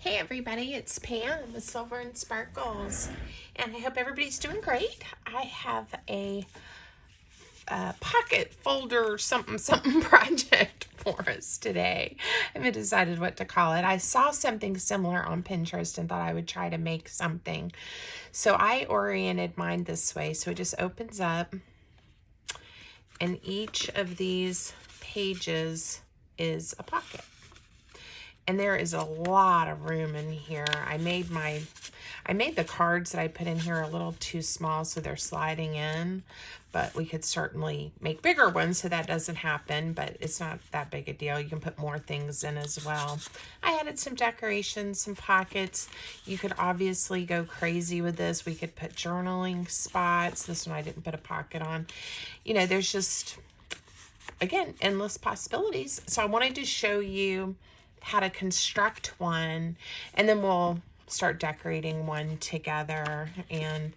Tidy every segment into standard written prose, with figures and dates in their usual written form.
Hey everybody, it's Pam with Silver and Sparkles, and I hope everybody's doing great. I have a pocket folder something project for us today. I haven't decided what to call it. I saw something similar on Pinterest and thought I would try to make something. So I oriented mine this way. So it just opens up, and each of these pages is a pocket. And there is a lot of room in here. I made the cards that I put in here a little too small, so they're sliding in, but we could certainly make bigger ones so that doesn't happen, but it's not that big a deal. You can put more things in as well. I added some decorations, some pockets. You could obviously go crazy with this. We could put journaling spots. This one I didn't put a pocket on. You know, there's just, again, endless possibilities. So I wanted to show you how to construct one, and then we'll start decorating one together and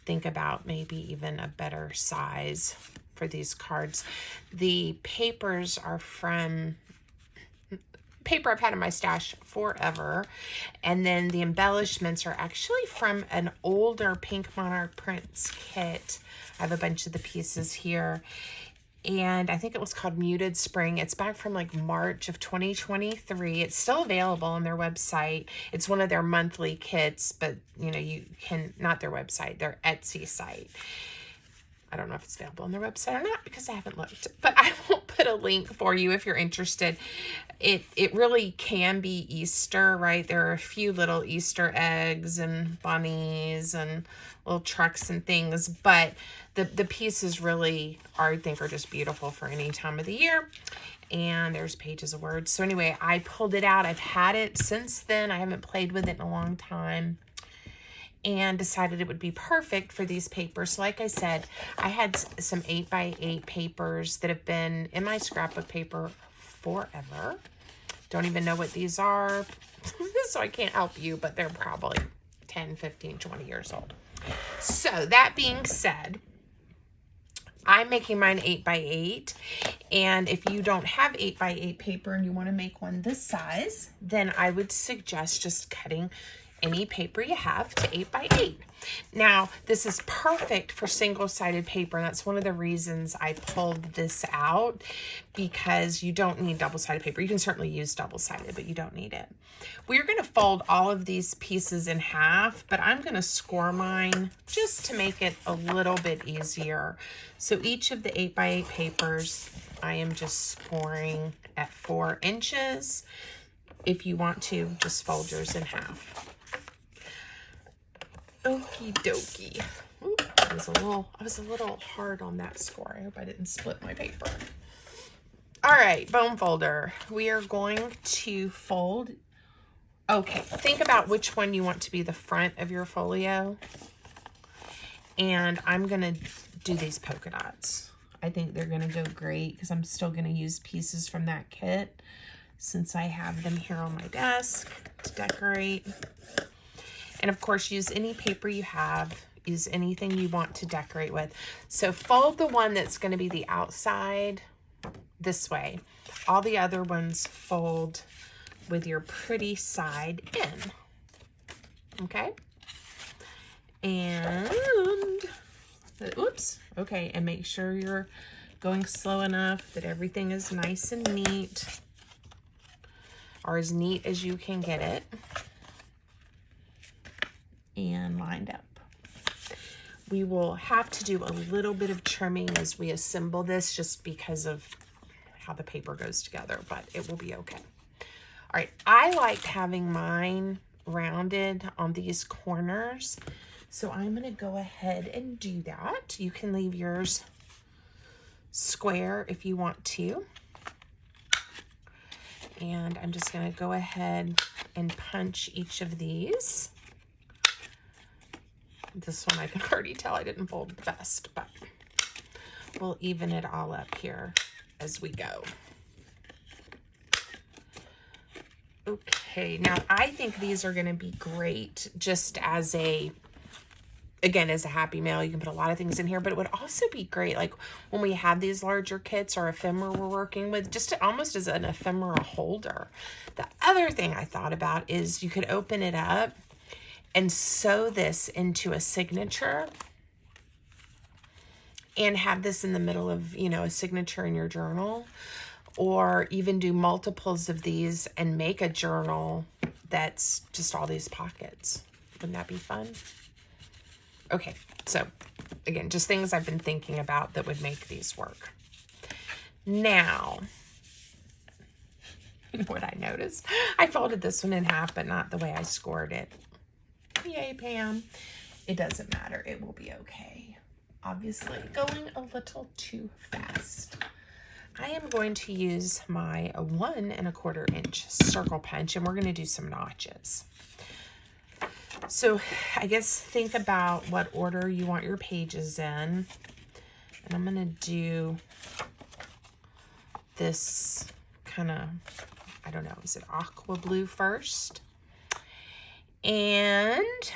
think about maybe even a better size for these cards. The papers are from paper I've had in my stash forever, and then the embellishments are actually from an older Pink Monarch Prints kit. I have a bunch of the pieces here, and I think it was called Muted Spring. It's back from like March of 2023. It's still available on their website. It's one of their monthly kits, but you know, you can, not their website, their Etsy site. I don't know if it's available on their website or not because I haven't looked, but I will put a link for you if you're interested. It really can be Easter, right? There are a few little Easter eggs and bunnies and little trucks and things, but the pieces really are, I think, are just beautiful for any time of the year. And there's pages of words. So anyway, I pulled it out. I've had it since then. I haven't played with it in a long time, and decided it would be perfect for these papers. So like I said, I had some 8x8 papers that have been in my scrapbook paper forever. Don't even know what these are, so I can't help you, but they're probably 10, 15, 20 years old. So that being said, I'm making mine 8x8, and if you don't have 8x8 paper and you want to make one this size, then I would suggest just cutting any paper you have to 8x8. Now, this is perfect for single-sided paper, and that's one of the reasons I pulled this out, because you don't need double-sided paper. You can certainly use double-sided, but you don't need it. We're going to fold all of these pieces in half, but I'm going to score mine just to make it a little bit easier. So each of the 8x8 papers, I am just scoring at 4 inches. If you want to, just fold yours in half. Okie dokie. Ooh, I was a little hard on that score. I hope I didn't split my paper. All right, bone folder. We are going to fold. Okay, think about which one you want to be the front of your folio. And I'm going to do these polka dots. I think they're going to go great because I'm still going to use pieces from that kit since I have them here on my desk to decorate. And of course, use any paper you have, use anything you want to decorate with. So fold the one that's going to be the outside this way. All the other ones fold with your pretty side in. Okay? And, oops, okay, and make sure you're going slow enough that everything is nice and neat, or as neat as you can get it, and lined up. We will have to do a little bit of trimming as we assemble this just because of how the paper goes together, but it will be okay. All right, I liked having mine rounded on these corners, so I'm gonna go ahead and do that. You can leave yours square if you want to. And I'm just gonna go ahead and punch each of these. This one I can already tell I didn't fold the best, but we'll even it all up here as we go. Okay, now I think these are going to be great just as a again, as a happy mail, you can put a lot of things in here, but it would also be great, like when we have these larger kits or ephemera we're working with, just to, almost as an ephemera holder. The other thing I thought about is you could open it up and sew this into a signature and have this in the middle of, you know, a signature in your journal, or even do multiples of these and make a journal that's just all these pockets. Wouldn't that be fun? Okay, so again, just things I've been thinking about that would make these work. Now, what I noticed, I folded this one in half, but not the way I scored it. Yay, Pam. It doesn't matter. It will be okay. Obviously, going a little too fast. I am going to use my 1 1/4 inch circle punch, and we're going to do some notches. So I guess think about what order you want your pages in. And I'm going to do this kind of, I don't know, is it aqua blue first? And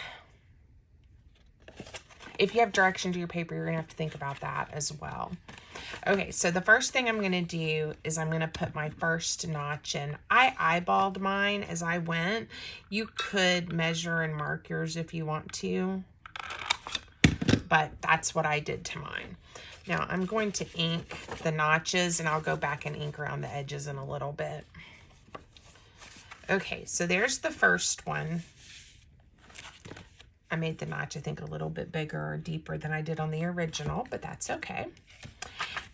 if you have direction to your paper, you're going to have to think about that as well. Okay, so the first thing I'm going to do is I'm going to put my first notch in. I eyeballed mine as I went. You could measure and mark yours if you want to, but that's what I did to mine. Now I'm going to ink the notches, and I'll go back and ink around the edges in a little bit. Okay, so there's the first one. I made the notch, I think, a little bit bigger or deeper than I did on the original, but that's okay.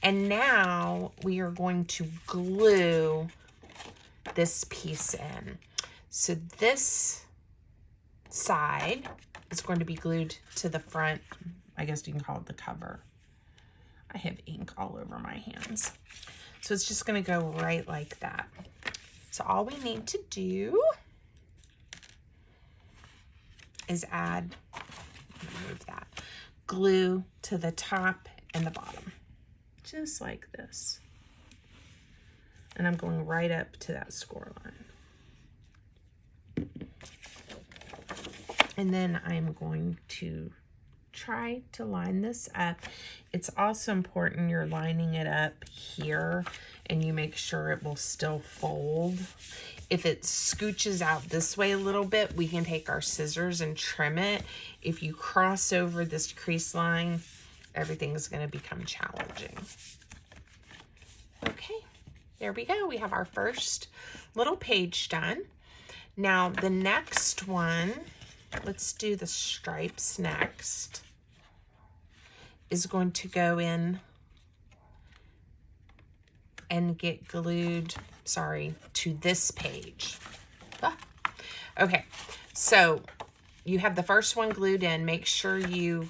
And now we are going to glue this piece in. So this side is going to be glued to the front. I guess you can call it the cover. I have ink all over my hands. So it's just going to go right like that. So all we need to do is add, remove that, glue to the top and the bottom. Just like this. And I'm going right up to that score line. And then I'm going to try to line this up. It's also important you're lining it up here and you make sure it will still fold. If it scooches out this way a little bit, we can take our scissors and trim it. If you cross over this crease line, everything's going to become challenging. Okay, there we go. We have our first little page done. Now the next one, let's do the stripes next, is going to go in and get glued, to this page. Okay, so you have the first one glued in. Make sure you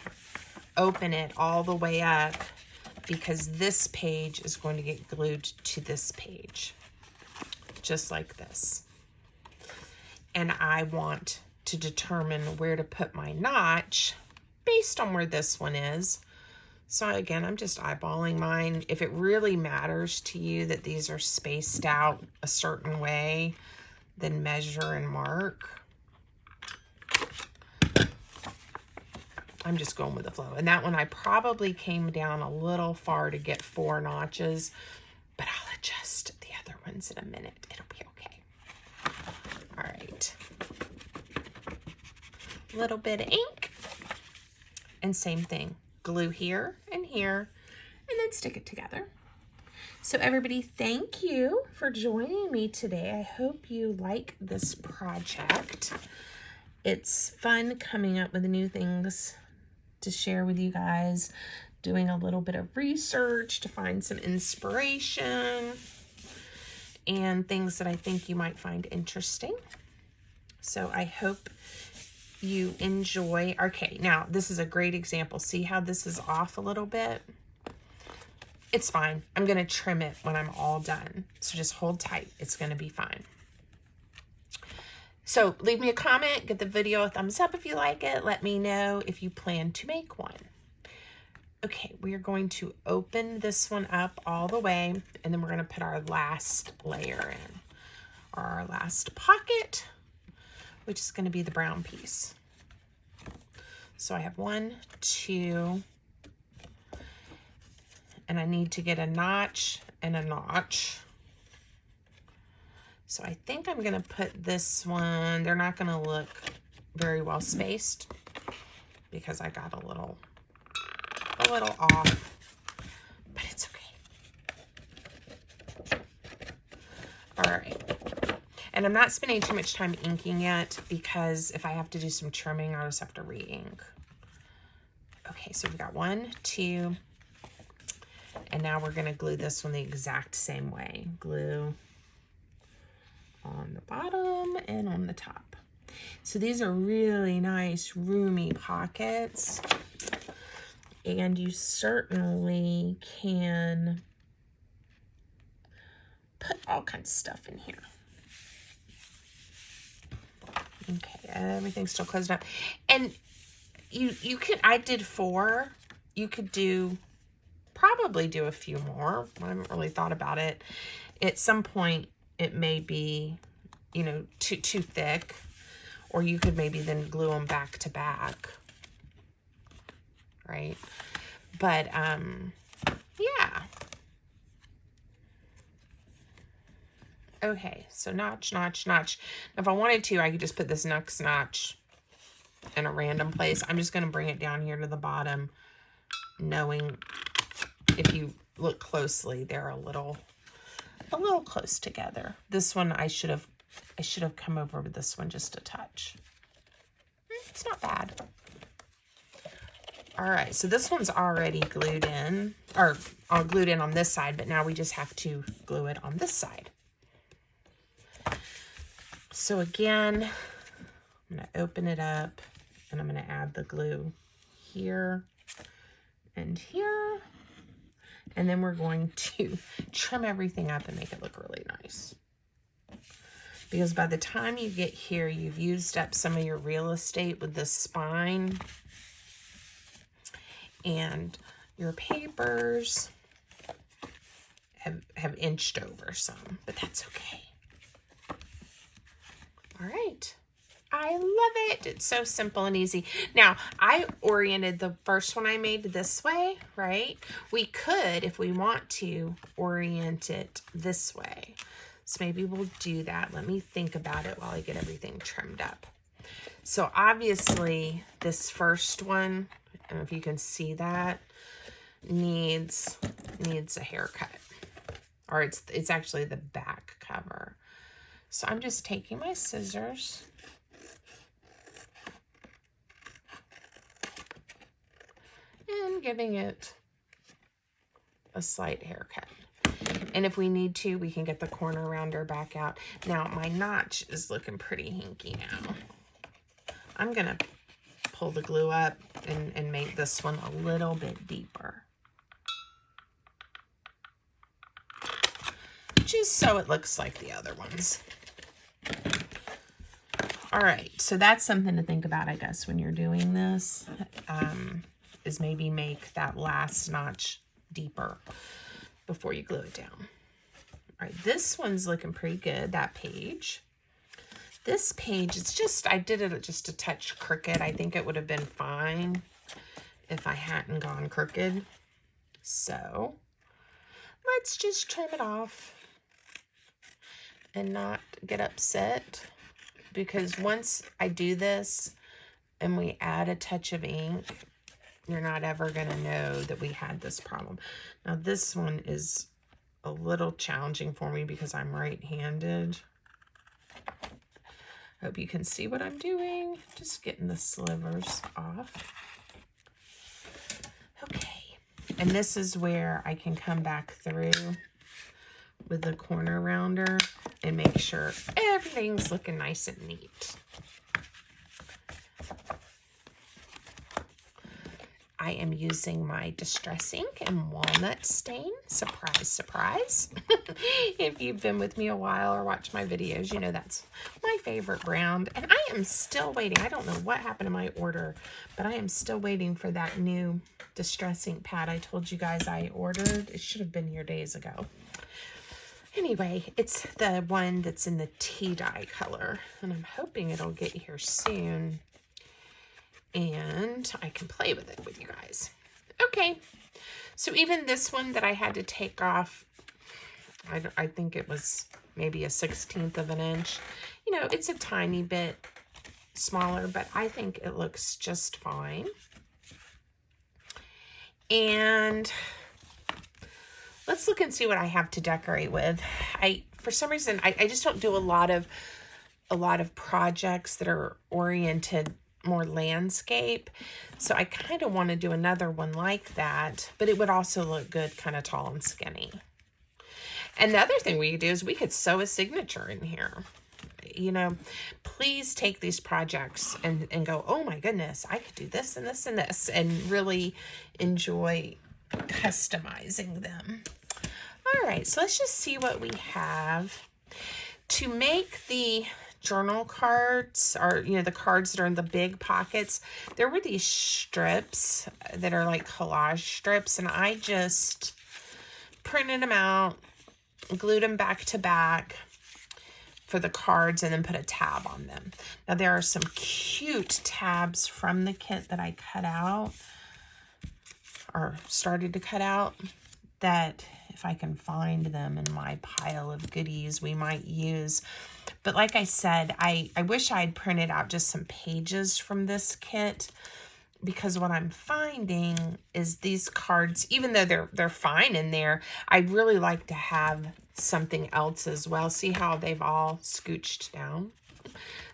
open it all the way up, because this page is going to get glued to this page, just like this. And I want to determine where to put my notch based on where this one is. So again, I'm just eyeballing mine. If it really matters to you that these are spaced out a certain way, then measure and mark. I'm just going with the flow. And that one I probably came down a little far to get 4 notches, but I'll adjust the other ones in a minute. It'll be okay. All right. Little bit of ink. And same thing. Glue here, and then stick it together. So everybody, thank you for joining me today. I hope you like this project. It's fun coming up with new things to share with you guys, doing a little bit of research to find some inspiration and things that I think you might find interesting. So I hope you enjoy. Okay, now this is a great example. See how this is off a little bit? It's fine. I'm going to trim it when I'm all done. So just hold tight. It's going to be fine. So leave me a comment, give the video a thumbs up if you like it. Let me know if you plan to make one. Okay, we are going to open this one up all the way, and then we're going to put our last layer in, or our last pocket, which is going to be the brown piece. So I have 1, 2, and I need to get a notch and a notch. So I think I'm gonna put this one, they're not gonna look very well spaced because I got a little off, but it's okay. All right. And I'm not spending too much time inking yet because if I have to do some trimming, I'll just have to re-ink. Okay, so we've got 1, 2, and now we're gonna glue this one the exact same way. Glue on the bottom and on the top. So these are really nice, roomy pockets. And you certainly can put all kinds of stuff in here. Okay, everything's still closed up. And you could, I did 4. You could probably do a few more. I haven't really thought about it. At some point, it may be, you know, too thick, or you could maybe then glue them back to back, right? But, yeah. Okay, so notch, notch, notch. If I wanted to, I could just put this next notch in a random place. I'm just going to bring it down here to the bottom, knowing if you look closely, they're a little close together. This one, I should have come over with this one just a touch. It's not bad. All right, so this one's already glued in, or glued in on this side, but now we just have to glue it on this side. So again, I'm going to open it up and I'm going to add the glue here and here. And then we're going to trim everything up and make it look really nice. Because by the time you get here, you've used up some of your real estate with the spine. And your papers have inched over some, but that's okay. All right. I love it. It's so simple and easy. Now, I oriented the first one I made this way, right? We could, if we want to, orient it this way. So maybe we'll do that. Let me think about it while I get everything trimmed up. So obviously, this first one, I don't know if you can see that, needs a haircut. Or it's actually the back cover. So I'm just taking my scissors and giving it a slight haircut. And if we need to, we can get the corner rounder back out. Now, my notch is looking pretty hinky now. I'm going to pull the glue up and make this one a little bit deeper. Just so it looks like the other ones. All right, so that's something to think about, I guess, when you're doing this, is maybe make that last notch deeper before you glue it down. All right, this one's looking pretty good, that page. This page, it's just, I did it just a touch crooked. I think it would have been fine if I hadn't gone crooked. So let's just trim it off and not get upset, because once I do this and we add a touch of ink, you're not ever going to know that we had this problem. Now this one is a little challenging for me because I'm right-handed. Hope you can see what I'm doing. Just getting the slivers off. Okay, and this is where I can come back through with the corner rounder and make sure everything's looking nice and neat. I am using my Distress ink and walnut stain. Surprise, surprise. If you've been with me a while or watched my videos, you know that's my favorite brand. And I am still waiting. I don't know what happened to my order, but I am still waiting for that new Distress ink pad I told you guys I ordered. It should have been here days ago. Anyway, it's the one that's in the tea dye color, and I'm hoping it'll get here soon. and I can play with it with you guys. Okay, so even this one that I had to take off, I think it was maybe a 1/16 of an inch. You know, it's a tiny bit smaller, but I think it looks just fine. And let's look and see what I have to decorate with. For some reason, I just don't do a lot of projects that are oriented more landscape. So I kind of want to do another one like that, but it would also look good kind of tall and skinny. And the other thing we could do is we could sew a signature in here. You know, please take these projects and go, oh my goodness, I could do this and this and this, and really enjoy customizing them. All right, so let's just see what we have. To make the journal cards, or, you know, the cards that are in the big pockets, there were these strips that are like collage strips, and I just printed them out, glued them back to back for the cards, and then put a tab on them. Now there are some cute tabs from the kit that I cut out, or started to cut out, that if I can find them in my pile of goodies, we might use. But like I said, I wish I had printed out just some pages from this kit, because what I'm finding is these cards, even though they're fine in there, I really like to have something else as well. See how they've all scooched down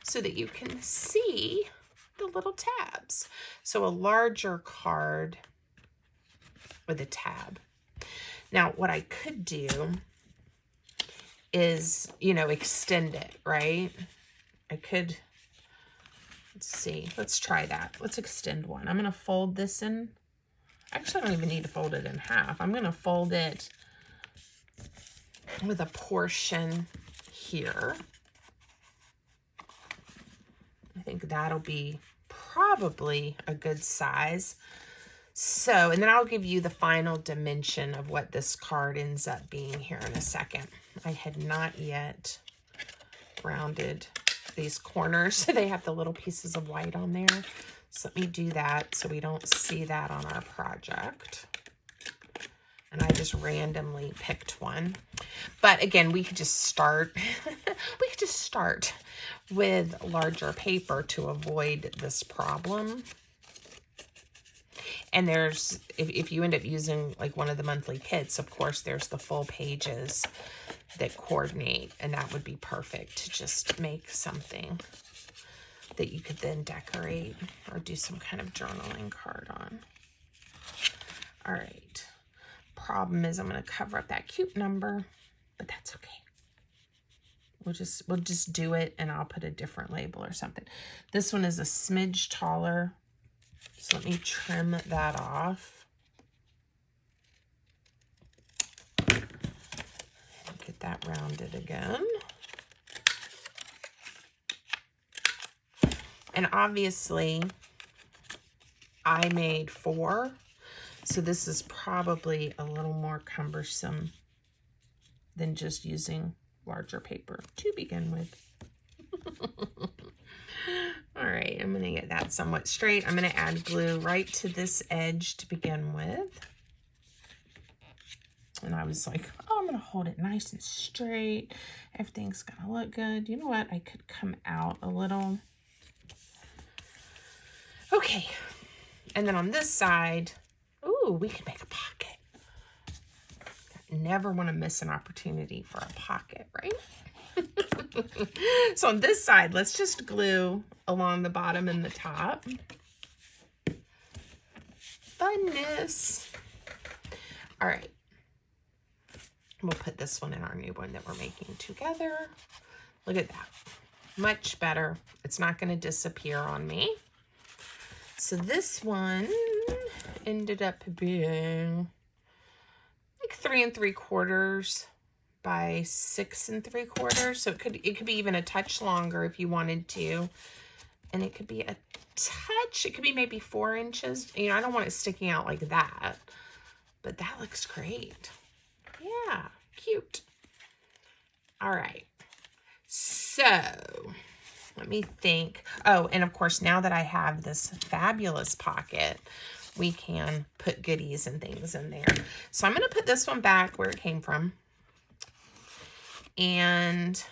so that you can see the little tabs. So a larger card with a tab. Now, what I could do is, you know, extend it, right? I could, let's see, let's try that. Let's extend one. I'm going to fold this in. Actually, I don't even need to fold it in half. I'm going to fold it with a portion here. I think that'll be probably a good size. So, and then I'll give you the final dimension of what this card ends up being here in a second. I had not yet rounded these corners, so they have the little pieces of white on there. So let me do that so we don't see that on our project. And I just randomly picked one. But again, we could just start, we could just start with larger paper to avoid this problem. And there's, if you end up using like one of the monthly kits, of course, there's the full pages that coordinate, and that would be perfect to just make something that you could then decorate or do some kind of journaling card on. All right. Problem is I'm going to cover up that cute number, but that's okay. We'll just do it, and I'll put a different label or something. This one is a smidge taller. So let me trim that off. Get that rounded again. And obviously, I made 4. So this is probably a little more cumbersome than just using larger paper to begin with. All right, I'm going to get that somewhat straight. I'm going to add glue right to this edge to begin with. And I was like, oh, I'm going to hold it nice and straight. Everything's going to look good. You know what? I could come out a little. Okay. And then on this side, ooh, we can make a pocket. Never want to miss an opportunity for a pocket, right? So on this side, let's just glue along the bottom and the top. Funness. All right. We'll put this one in our new one that we're making together. Look at that. Much better. It's not going to disappear on me. So this one ended up being like 3 3/4 by 6 3/4. So it could be even a touch longer if you wanted to. And it could be a touch, it could be maybe 4 inches. You know, I don't want it sticking out like that, but that looks great. Yeah, cute. All right. So Let me think. Oh, and of course, now that I have this fabulous pocket, we can put goodies and things in there. So I'm going to put this one back where it came from. And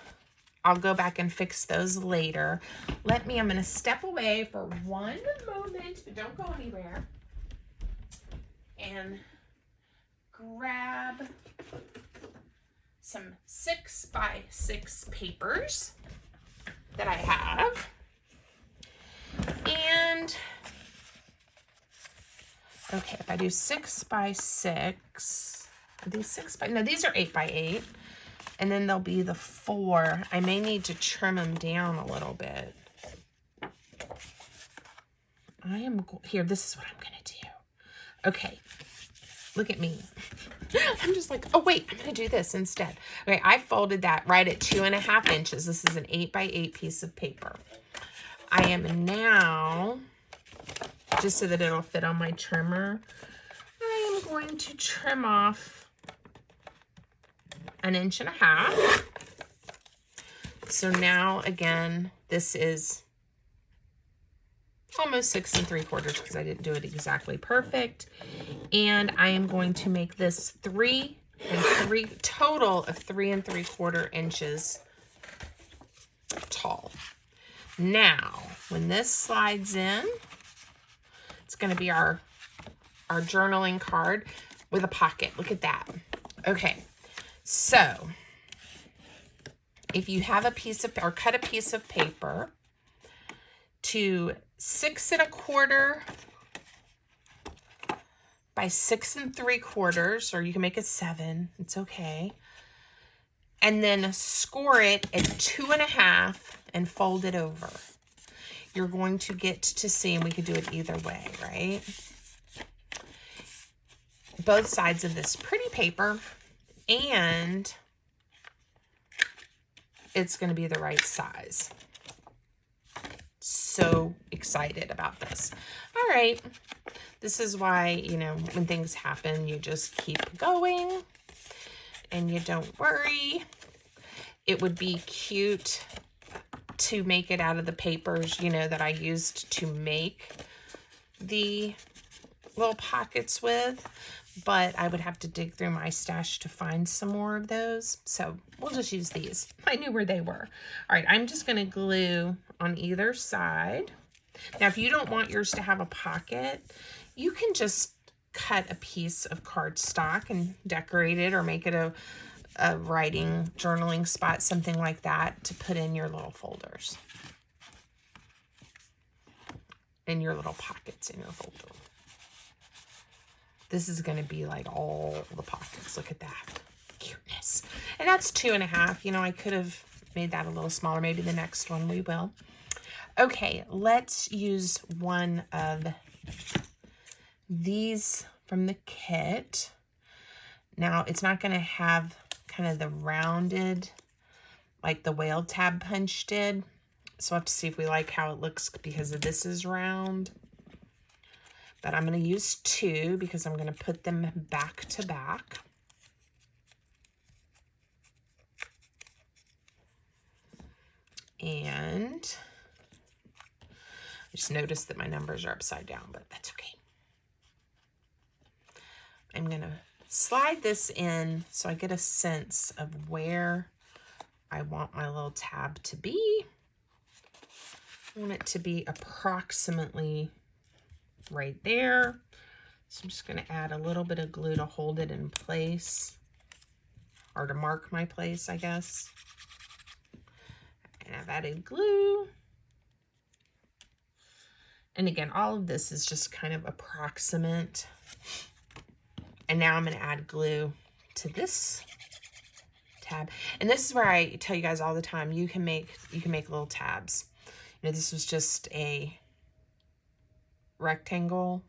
I'll go back and fix those later. I'm going to step away for one moment, but don't go anywhere. And grab some 6x6 papers that I have. And okay, if I do 6x6, are these 6x? No, these are 8x8. And then there'll be the 4. I may need to trim them down a little bit. Here, this is what I'm going to do. Okay, look at me. I'm just like, oh wait, I'm going to do this instead. Okay, I folded that right at 2.5 inches. This is an 8x8 piece of paper. I am now, just so that it'll fit on my trimmer, I am going to trim off 1.5 inches. So now again, this is almost 6 3/4 because I didn't do it exactly perfect. And I am going to make this total of 3 3/4 inches tall. Now, when this slides in, it's going to be our journaling card with a pocket. Look at that. Okay. So, if you have a piece of, or cut a piece of paper to 6 1/4 by 6 3/4, or you can make it 7, it's okay. And then score it at 2.5 and fold it over. You're going to get to see, and we could do it either way, right? Both sides of this pretty paper, and it's going to be the right size. So excited about this. All right. This is why, you know, when things happen, you just keep going and you don't worry. It would be cute to make it out of the papers, you know, that I used to make the little pockets with, but I would have to dig through my stash to find some more of those. So we'll just use these. I knew where they were. All right, I'm just going to glue on either side. Now, if you don't want yours to have a pocket, you can just cut a piece of cardstock and decorate it, or make it a writing, journaling spot, something like that, to put in your little folders. In your little pockets in your folder. This is going to be like all the pockets. Look at that. Cuteness. And that's 2.5. You know, I could have made that a little smaller. Maybe the next one we will. Okay, let's use one of these from the kit. Now, it's not going to have kind of the rounded, like the whale tab punch did. So we'll have to see if we like how it looks, because this is round. But I'm going to use 2 because I'm going to put them back to back. And I just noticed that my numbers are upside down, but that's okay. I'm going to slide this in so I get a sense of where I want my little tab to be. I want it to be approximately right there. So I'm just going to add a little bit of glue to hold it in place, or to mark my place, I guess. And I've added glue. And again, all of this is just kind of approximate. And now I'm going to add glue to this tab. And this is where I tell you guys all the time, you can make little tabs. You know, this was just a rectangle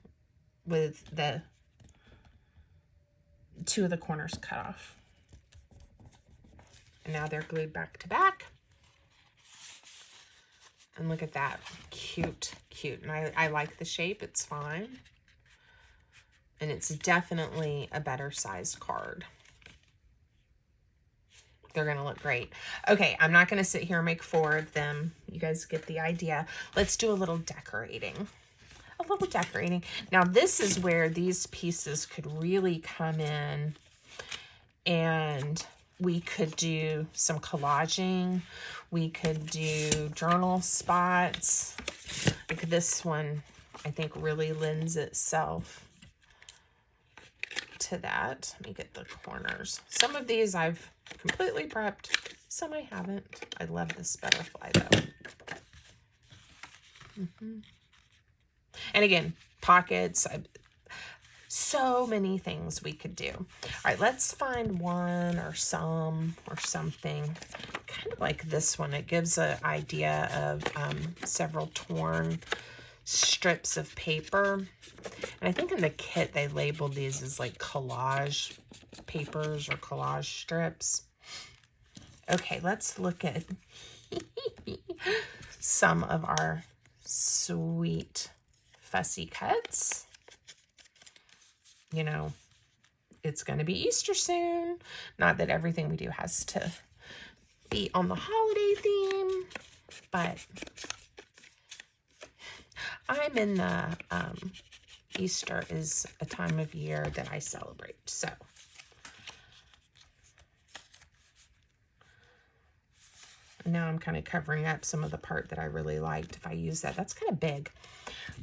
with the 2 of the corners cut off. And now they're glued back to back. And look at that. Cute, cute. And I like the shape. It's fine. And it's definitely a better sized card. They're going to look great. Okay, I'm not going to sit here and make 4 of them. You guys get the idea. Let's do a little decorating. A little decorating. Now, this is where these pieces could really come in, and we could do some collaging. We could do journal spots. Like this one, I think really lends itself to that. Let me get the corners. Some of these I've completely prepped. Some I haven't. I love this butterfly though. And again, pockets. So many things we could do. All right, let's find one or some or something. Kind of like this one. It gives an idea of several torn strips of paper. And I think in the kit they labeled these as like collage papers or collage strips. Okay, let's look at some of our sweet fussy cuts. You know, it's going to be Easter soon. Not that everything we do has to be on the holiday theme, but I'm in the Easter is a time of year that I celebrate. So now I'm kind of covering up some of the part that I really liked. If I use that, that's kind of big.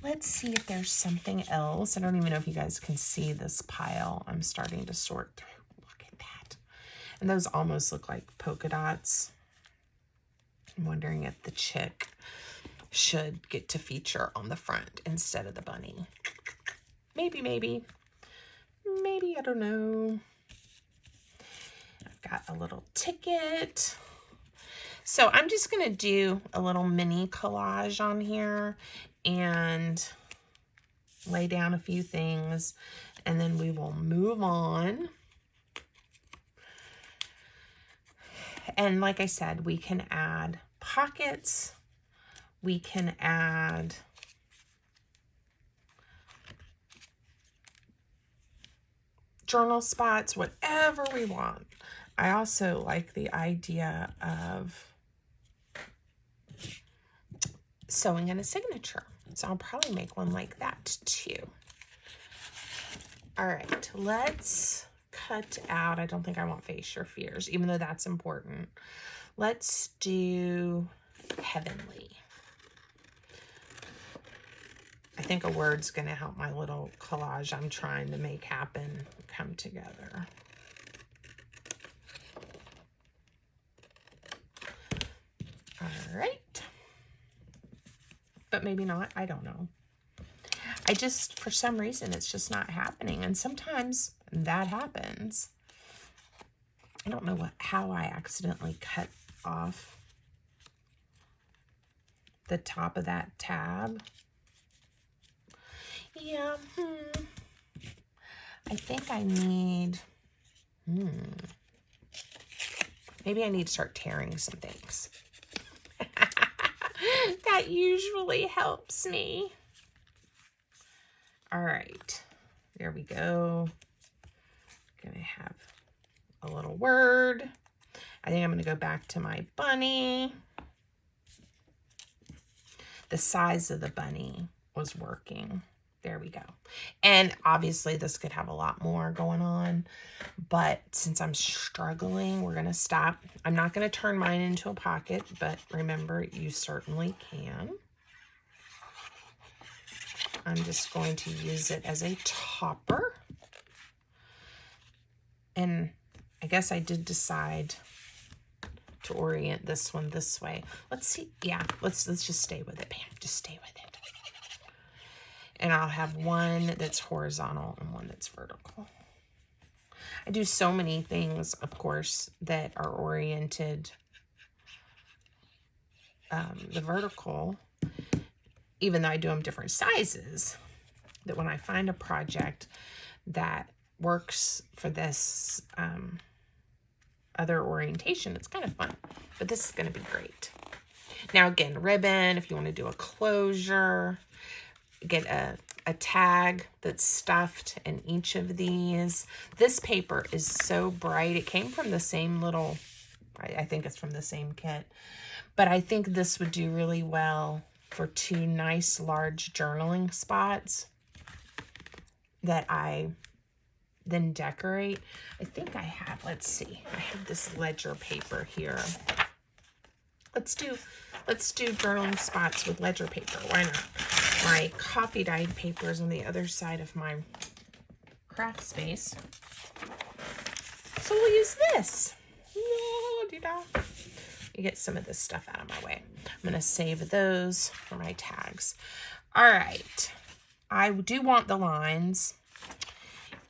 Let's see if there's something else. I don't even know if you guys can see this pile I'm starting to sort through. Look at that. And those almost look like polka dots. I'm wondering if the chick should get to feature on the front instead of the bunny. Maybe, maybe. Maybe, I don't know. I've got a little ticket. So I'm just going to do a little mini collage on here and lay down a few things, and then we will move on. And like I said, we can add pockets. We can add journal spots, whatever we want. I also like the idea of sewing in a signature. So I'll probably make one like that too. All right, let's cut out, I don't think I want face your fears, even though that's important. Let's do heavenly. I think a word's gonna help my little collage I'm trying to make happen come together. All right. But maybe not, I don't know. I just, for some reason, it's just not happening. And sometimes that happens. I don't know how I accidentally cut off the top of that tab. Yeah, I think I need, maybe I need to start tearing some things. That usually helps me. All right, there we go. Gonna have a little word. I think I'm gonna go back to my bunny. The size of the bunny was working. There we go. And obviously this could have a lot more going on, but since I'm struggling, we're gonna stop. I'm not gonna turn mine into a pocket, but remember, you certainly can. I'm just going to use it as a topper. And I guess I did decide to orient this one this way. Let's see. Yeah, let's just stay with it, Pam. Just stay with it. And I'll have one that's horizontal and one that's vertical. I do so many things, of course, that are oriented the vertical, even though I do them different sizes, that when I find a project that works for this other orientation, it's kind of fun. But this is going to be great. Now, again, ribbon, if you want to do a closure, get a tag that's stuffed in each of these. This paper is so bright. It came from the same little I think it's from the same kit. But I think this would do really well for 2 nice large journaling spots that I then decorate. I think I have, let's see, I have this ledger paper here. Let's do journaling spots with ledger paper. Why not? My coffee dyed paper is on the other side of my craft space. So we'll use this. You get some of this stuff out of my way. I'm going to save those for my tags. All right. I do want the lines,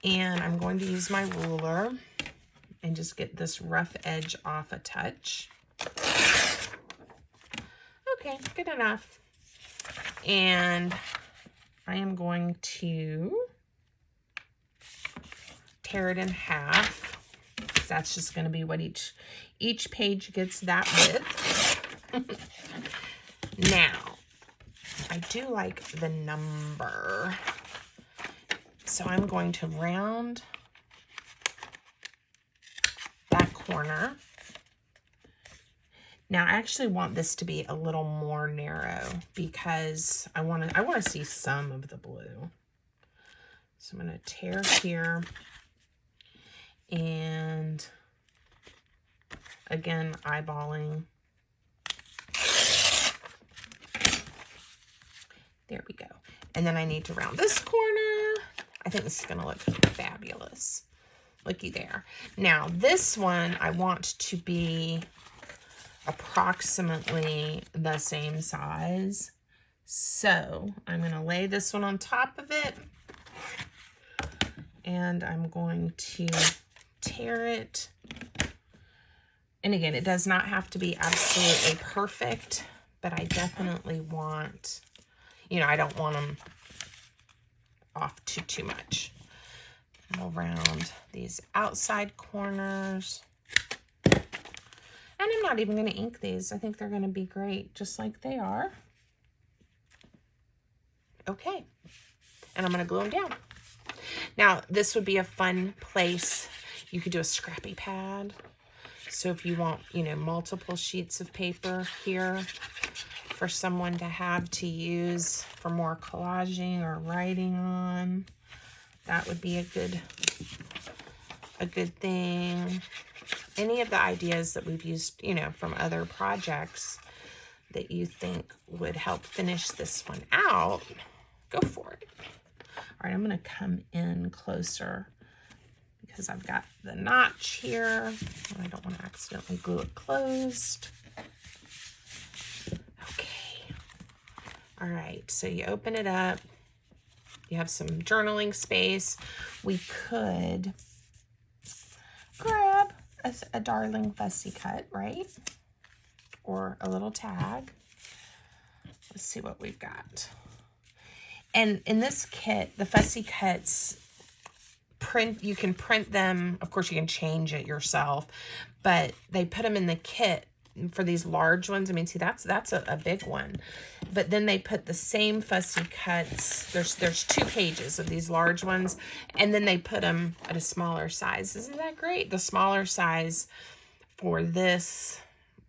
and I'm going to use my ruler and just get this rough edge off a touch. Okay, good enough. And I am going to tear it in half. That's just going to be what each page gets that width. Now, I do like the number, so I'm going to round that corner. Now, I actually want this to be a little more narrow because I want to see some of the blue. So I'm going to tear here, and again, eyeballing. There we go. And then I need to round this corner. I think this is going to look fabulous. Looky there. Now, this one I want to be approximately the same size. So I'm going to lay this one on top of it, and I'm going to tear it. And again, it does not have to be absolutely perfect, but I definitely want, you know, I don't want them off too much. And we'll round these outside corners. And I'm not even going to ink these. I think they're going to be great just like they are. Okay. And I'm going to glue them down. Now, this would be a fun place. You could do a scrappy pad. So if you want, you know, multiple sheets of paper here for someone to have to use for more collaging or writing on, that would be a good thing. Any of the ideas that we've used, you know, from other projects that you think would help finish this one out, go for it. All right, I'm going to come in closer because I've got the notch here. I don't want to accidentally glue it closed. Okay. All right, so you open it up. You have some journaling space. We could grab a darling fussy cut, right? Or a little tag. Let's see what we've got. And in this kit, the fussy cuts, you can print them. Of course, you can change it yourself, but they put them in the kit for these large ones. I mean, see, that's a big one. But then they put the same fussy cuts. There's 2 pages of these large ones, and then they put them at a smaller size. Isn't that great? The smaller size for this,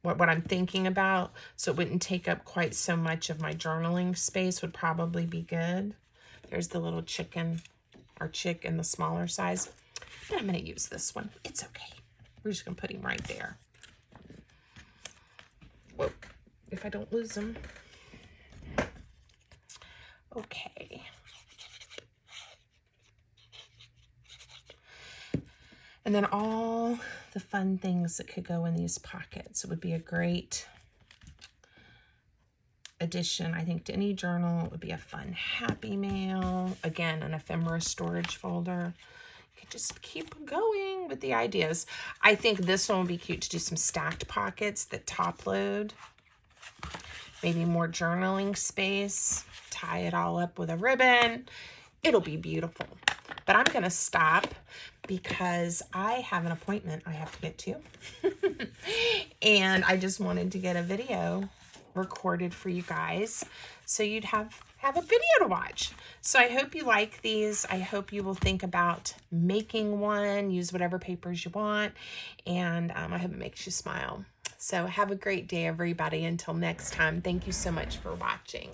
what I'm thinking about, so it wouldn't take up quite so much of my journaling space, would probably be good. There's the little chicken or chick in the smaller size. But I'm going to use this one. It's okay. We're just going to put him right there. Whoa, if I don't lose him. Okay. And then all the fun things that could go in these pockets. It would be a great addition, I think, to any journal. It would be a fun happy mail. Again, an ephemera storage folder. You could just keep going with the ideas. I think this one would be cute to do some stacked pockets that top load. Maybe more journaling space. Tie it all up with a ribbon. It'll be beautiful. But I'm going to stop because I have an appointment I have to get to. And I just wanted to get a video recorded for you guys so you'd have have a video to watch. So I hope you like these. I hope you will think about making one. Use whatever papers you want. And I hope it makes you smile. So have a great day, everybody. Until next time, thank you so much for watching.